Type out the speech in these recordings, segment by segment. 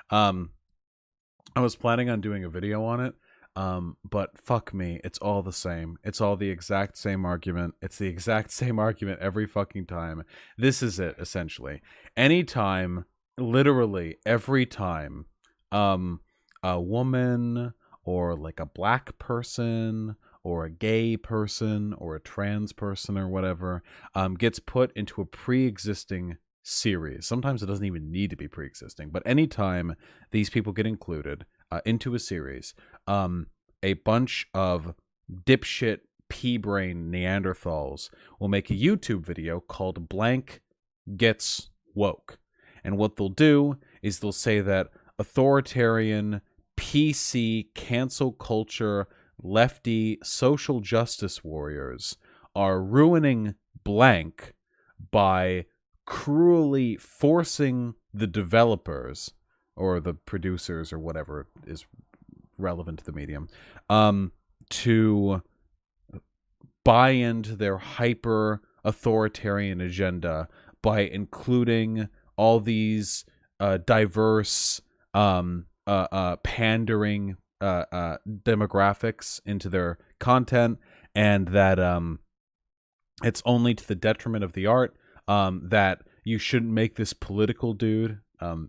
Um, I was planning on doing a video on it, but fuck me, it's all the same. It's all the exact same argument. It's the exact same argument every fucking time. This is it, essentially. Anytime, literally every time, a woman or like a black person or a gay person or a trans person or whatever gets put into a pre-existing series. Sometimes it doesn't even need to be pre-existing, but anytime these people get included into a series, a bunch of dipshit pea-brain Neanderthals will make a YouTube video called Blank Gets Woke. And what they'll do is they'll say that authoritarian, PC, cancel culture, lefty, social justice warriors are ruining blank by cruelly forcing the developers or the producers or whatever is relevant to the medium to buy into their hyper authoritarian agenda by including all these diverse pandering demographics into their content, and that it's only to the detriment of the art, that you shouldn't make this political, dude.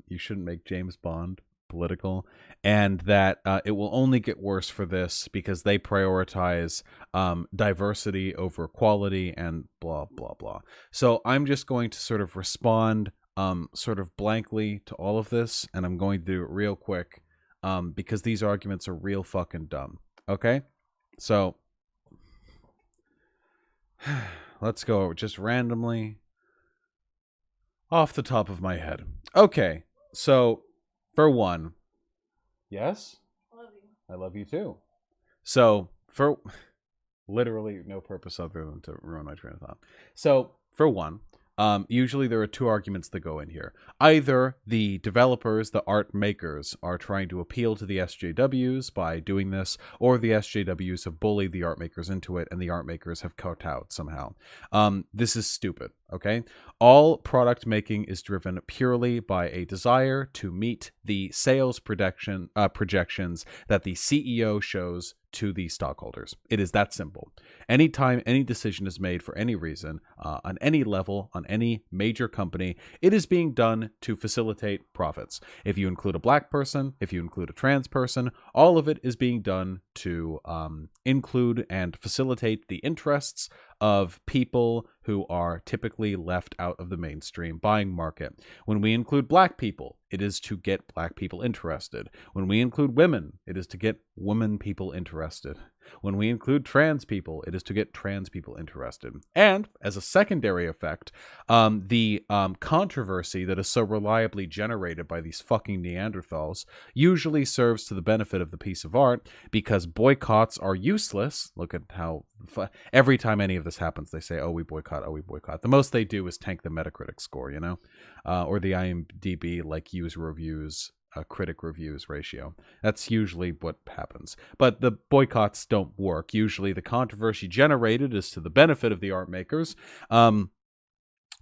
You shouldn't make James Bond political, and that it will only get worse for this because they prioritize diversity over quality and blah, blah, blah. So I'm just going to sort of respond sort of blankly to all of this, and I'm going to do it real quick because these arguments are real fucking dumb. Okay? So let's go just randomly off the top of my head. Okay, so for one, yes? Love you. I love you too. So for literally no purpose other than to ruin my train of thought. So for one, usually there are two arguments that go in here. Either the developers, the art makers, are trying to appeal to the SJWs by doing this, or the SJWs have bullied the art makers into it, and the art makers have kowtowed somehow. This is stupid, okay? All product making is driven purely by a desire to meet the sales projections that the CEO shows to the stockholders. It is that simple. Anytime any decision is made for any reason, on any level, on any major company, it is being done to facilitate profits. If you include a black person, if you include a trans person, all of it is being done to include and facilitate the interests of people who are typically left out of the mainstream buying market. When we include black people, it is to get black people interested. When we include women, it is to get women people interested. When we include trans people, it is to get trans people interested. And as a secondary effect, the controversy that is so reliably generated by these fucking Neanderthals usually serves to the benefit of the piece of art because boycotts are useless. Look at how every time any of this happens, they say, oh, we boycott, oh, we boycott. The most they do is tank the Metacritic score, you know, or the IMDb, like, user reviews, critic reviews ratio. That's usually what happens. But the boycotts don't work. Usually the controversy generated is to the benefit of the art makers.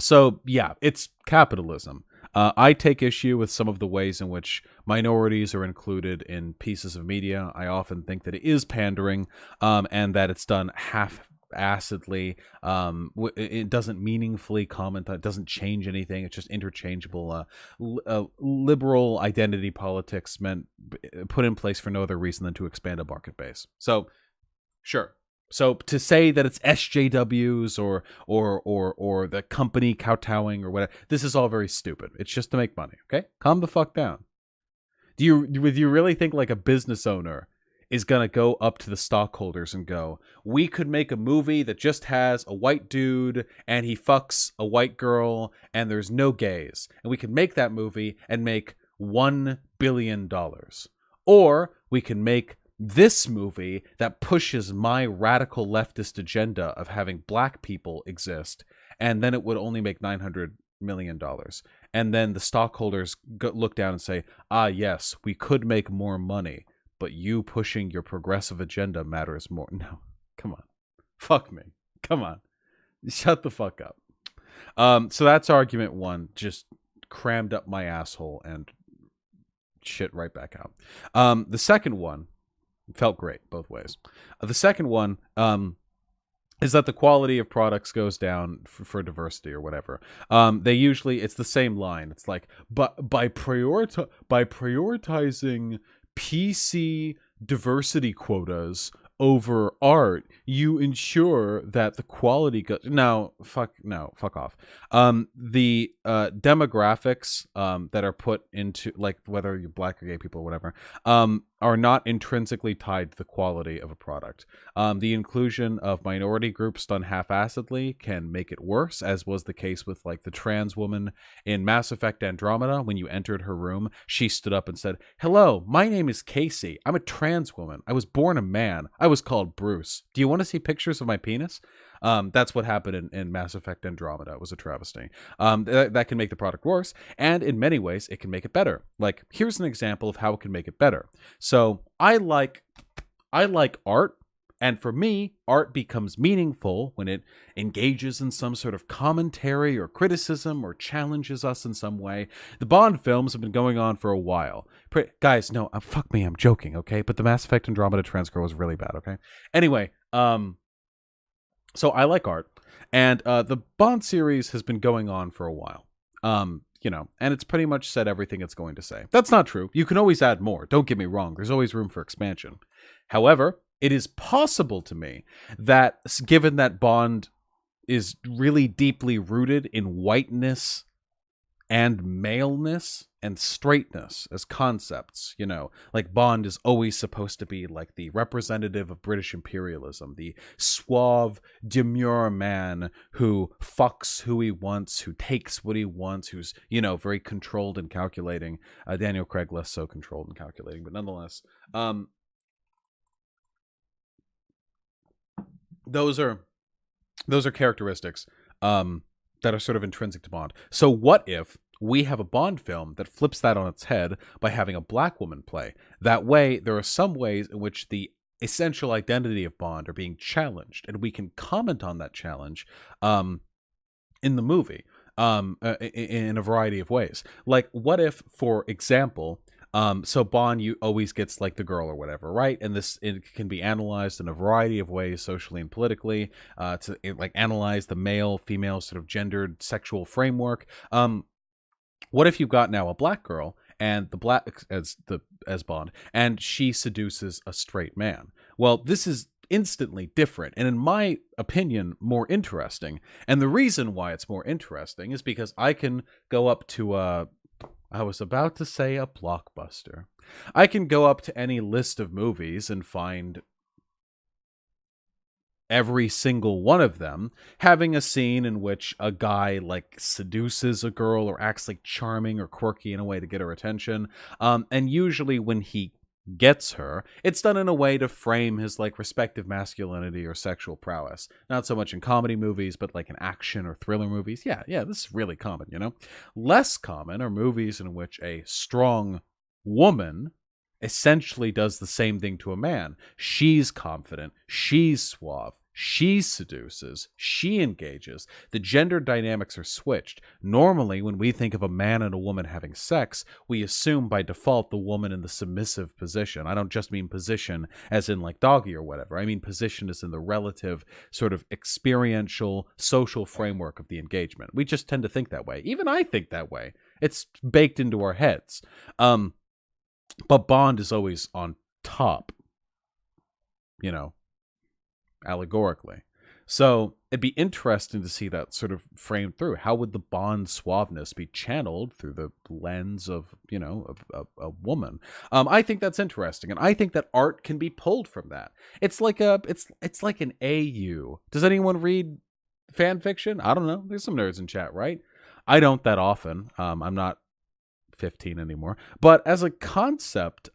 So, yeah, it's capitalism. I take issue with some of the ways in which minorities are included in pieces of media. I often think that it is pandering, and that it's done half-assedly. It doesn't meaningfully comment. It doesn't change anything. It's just interchangeable. Liberal identity politics put in place for no other reason than to expand a market base. So, sure. So to say that it's SJWs or the company kowtowing or whatever, this is all very stupid. It's just to make money, okay? Calm the fuck down. Do you really think like a business owner is going to go up to the stockholders and go, we could make a movie that just has a white dude and he fucks a white girl and there's no gays, and we can make that movie and make $1 billion. Or we can make this movie that pushes my radical leftist agenda of having black people exist, and then it would only make $900 million. And then the stockholders look down and say, ah, yes, we could make more money, but you pushing your progressive agenda matters more. No, come on. Fuck me. Come on. Shut the fuck up. So that's argument one, just crammed up my asshole and shit right back out. The second one felt great both ways. The second one is that the quality of products goes down for diversity or whatever. They usually, it's the same line. It's like, but by prioritizing PC diversity quotas over art, you ensure that the quality goes. No, fuck off. The demographics that are put into, like, whether you're black or gay people or whatever, are not intrinsically tied to the quality of a product. The inclusion of minority groups done half-assedly can make it worse, as was the case with, like, the trans woman in Mass Effect Andromeda. When you entered her room, she stood up and said, "Hello, my name is Casey. I'm a trans woman. I was born a man. I was called Bruce. Do you want to see pictures of my penis?" That's what happened in Mass Effect Andromeda. It was a travesty. That can make the product worse, and in many ways, it can make it better. Like, here's an example of how it can make it better. So I like art, and for me, art becomes meaningful when it engages in some sort of commentary or criticism or challenges us in some way. The Bond films have been going on for a while. Guys, no, fuck me, I'm joking, okay? But the Mass Effect Andromeda trans girl was really bad, okay? Anyway, so I like art, and the Bond series has been going on for a while. And it's pretty much said everything it's going to say. That's not true. You can always add more. Don't get me wrong. There's always room for expansion. However, it is possible to me that, given that Bond is really deeply rooted in whiteness and maleness and straightness as concepts, like Bond is always supposed to be like the representative of British imperialism, the suave, demure man who fucks who he wants, who takes what he wants, who's, very controlled and calculating. Daniel Craig less so controlled and calculating, but nonetheless, those are characteristics that are sort of intrinsic to Bond. So what if we have a Bond film that flips that on its head by having a black woman play? That way, there are some ways in which the essential identity of Bond are being challenged, and we can comment on that challenge in the movie in a variety of ways. Like, what if, for example, so Bond always gets like the girl or whatever, right? And it can be analyzed in a variety of ways, socially and politically, to analyze the male-female sort of gendered sexual framework. What if you've got now a black girl and as Bond, and she seduces a straight man? Well, this is instantly different, and in my opinion, more interesting. And the reason why it's more interesting is because I can go up to I was about to say a blockbuster. I can go up to any list of movies and find every single one of them having a scene in which a guy seduces a girl or acts like charming or quirky in a way to get her attention. And usually when he gets her, it's done in a way to frame his respective masculinity or sexual prowess. Not so much in comedy movies, but in action or thriller movies. Yeah, this is really common, Less common are movies in which a strong woman essentially does the same thing to a man. She's confident, she's suave, she seduces, she engages. The gender dynamics are switched. Normally, when we think of a man and a woman having sex, we assume by default the woman in the submissive position. I don't just mean position as in doggy or whatever. I mean position as in the relative sort of experiential social framework of the engagement. We just tend to think that way. Even I think that way. It's baked into our heads. But Bond is always on top, allegorically. So it'd be interesting to see that sort of framed through. How would the Bond suaveness be channeled through the lens of, a woman? I think that's interesting, and I think that art can be pulled from that. It's like an AU. Does anyone read fan fiction? I don't know. There's some nerds in chat, right? I don't that often. I'm not 15 anymore, but as a concept,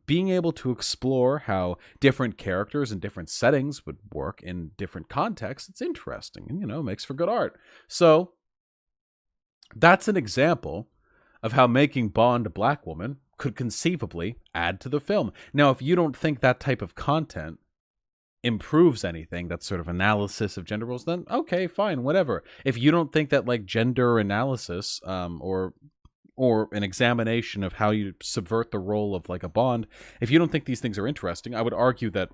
being able to explore how different characters and different settings would work in different contexts, it's interesting and makes for good art. So that's an example of how making Bond a black woman could conceivably add to the film. Now, if you don't think that type of content improves anything, that sort of analysis of gender roles, then okay, fine, whatever. If you don't think that gender analysis or or an examination of how you subvert the role of like a Bond, if you don't think these things are interesting, I would argue that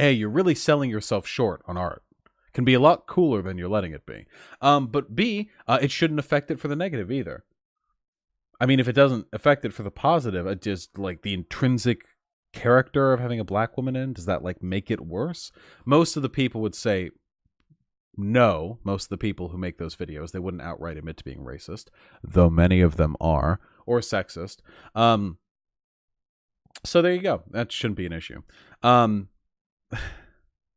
A, you're really selling yourself short on art. It can be a lot cooler than you're letting it be. But B, it shouldn't affect it for the negative either. I mean, if it doesn't affect it for the positive, it just like the intrinsic character of having a black woman in, does that like make it worse? Most of the people would say no. Most of the people who make those videos, they wouldn't outright admit to being racist, though many of them are, or sexist. So there you go. That shouldn't be an issue. One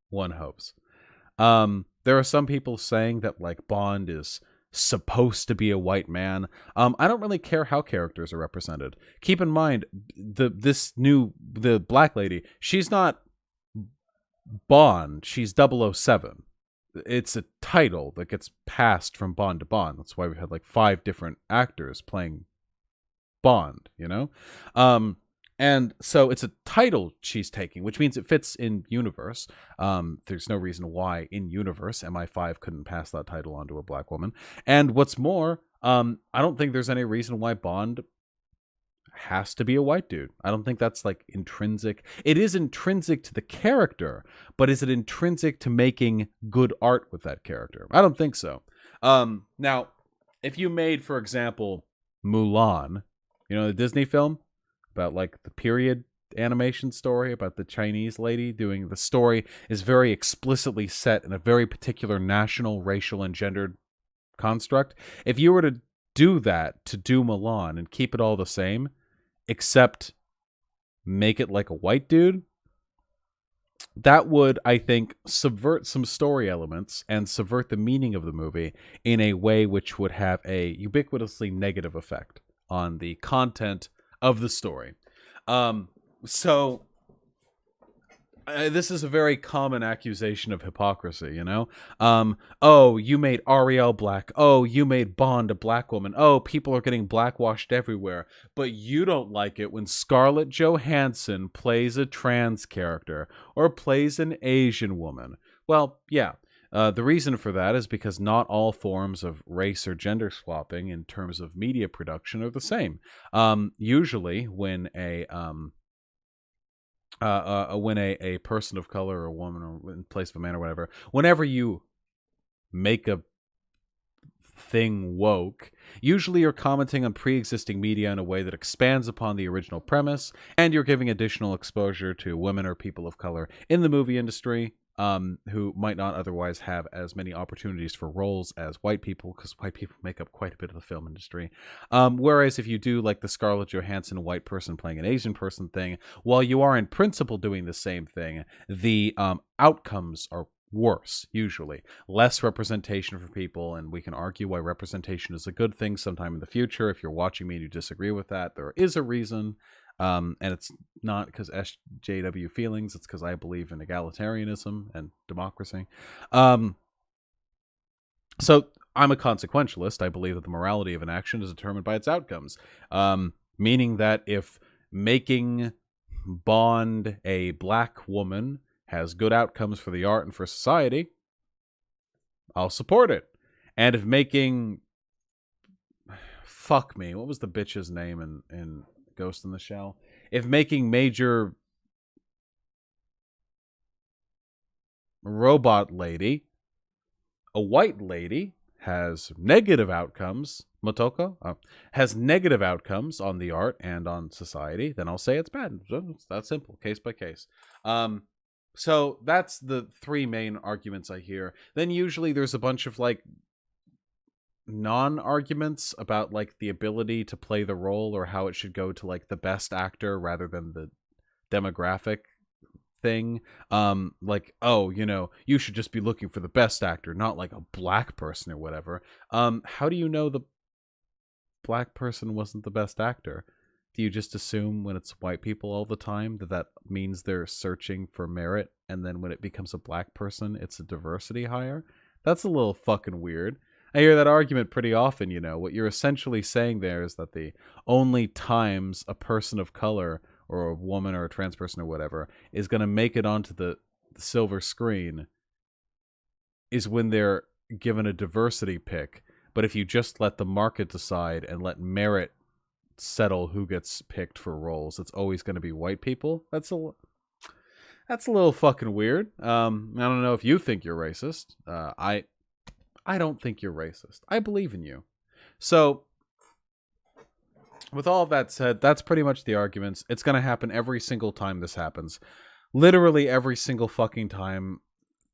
hopes. There are some people saying that like Bond is supposed to be a white man. I don't really care how characters are represented. Keep in mind, the black lady, she's not Bond, she's 007. It's a title that gets passed from Bond to Bond. That's why we had like 5 different actors playing Bond, you know? And so it's a title she's taking, which means it fits in universe. There's no reason why in universe MI5 couldn't pass that title on to a black woman. And what's more, I don't think there's any reason why Bond has to be a white dude. I don't think that's like intrinsic. It is intrinsic to the character, but is it intrinsic to making good art with that character? I don't think so. Now, if you made, for example, Mulan, you know, the Disney film about like the period animation story about the Chinese lady doing, the story is very explicitly set in a very particular national, racial, and gendered construct. If you were to do that to do Mulan and keep it all the same, except make it like a white dude, that would, I think, subvert some story elements and subvert the meaning of the movie in a way which would have a ubiquitously negative effect on the content of the story. This is a very common accusation of hypocrisy, you know? Oh, you made Ariel black. Oh, you made Bond a black woman. Oh, people are getting blackwashed everywhere. But you don't like it when Scarlett Johansson plays a trans character or plays an Asian woman. Well, yeah. The reason for that is because not all forms of race or gender swapping in terms of media production are the same. Usually when a person of color or a woman or in place of a man or whatever, whenever you make a thing woke, usually you're commenting on pre-existing media in a way that expands upon the original premise, and you're giving additional exposure to women or people of color in the movie industry who might not otherwise have as many opportunities for roles as white people, because white people make up quite a bit of the film industry. Whereas if you do like the Scarlett Johansson white person playing an Asian person thing, while you are in principle doing the same thing, the outcomes are worse, usually. Less representation for people, and we can argue why representation is a good thing sometime in the future. If you're watching me and you disagree with that, there is a reason. And it's not because SJW feelings, it's because I believe in egalitarianism and democracy. So I'm a consequentialist. I believe that the morality of an action is determined by its outcomes. Meaning that if making Bond a black woman has good outcomes for the art and for society, I'll support it. And if making... Fuck me. What was the bitch's name in Ghost in the Shell? If making Major Robot Lady a white lady has negative outcomes, Motoko, has negative outcomes on the art and on society, then I'll say it's bad. It's that simple, case by case. So that's the 3 main arguments I hear. Then usually there's a bunch of like non-arguments about like the ability to play the role or how it should go to like the best actor rather than the demographic thing. Like, oh, you know, you should just be looking for the best actor, not like a black person or whatever. How do you know the black person wasn't the best actor? Do you just assume when it's white people all the time that means they're searching for merit, and then when it becomes a black person it's a diversity hire? That's a little fucking weird. I hear that argument pretty often, you know. What you're essentially saying there is that the only times a person of color or a woman or a trans person or whatever is going to make it onto the silver screen is when they're given a diversity pick. But if you just let the market decide and let merit settle who gets picked for roles, it's always going to be white people. That's a little fucking weird. I don't know if you think you're racist. I don't think you're racist. I believe in you. So, with all of that said, that's pretty much the arguments. It's going to happen every single time this happens. Literally every single fucking time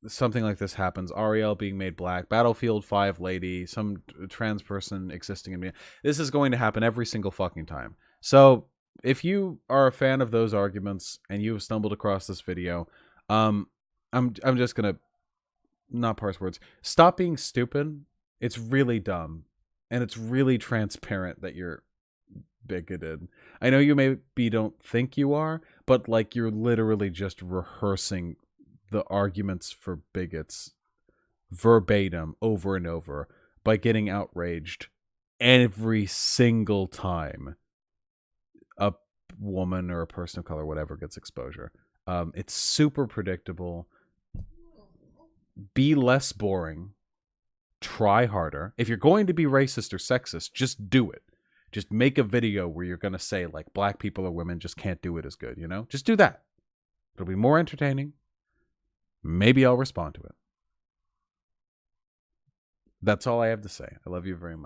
something like this happens. Ariel being made black, Battlefield 5 lady, some trans person existing in me. This is going to happen every single fucking time. So, if you are a fan of those arguments and you've stumbled across this video, I'm just going to not parse words. Stop being stupid. It's really dumb. And it's really transparent that you're bigoted. I know you maybe don't think you are, but like you're literally just rehearsing the arguments for bigots verbatim over and over by getting outraged every single time a woman or a person of color, whatever, gets exposure. It's super predictable. Be less boring. Try harder. If you're going to be racist or sexist, just do it. Just make a video where you're going to say, like, black people or women just can't do it as good, you know? Just do that. It'll be more entertaining. Maybe I'll respond to it. That's all I have to say. I love you very much.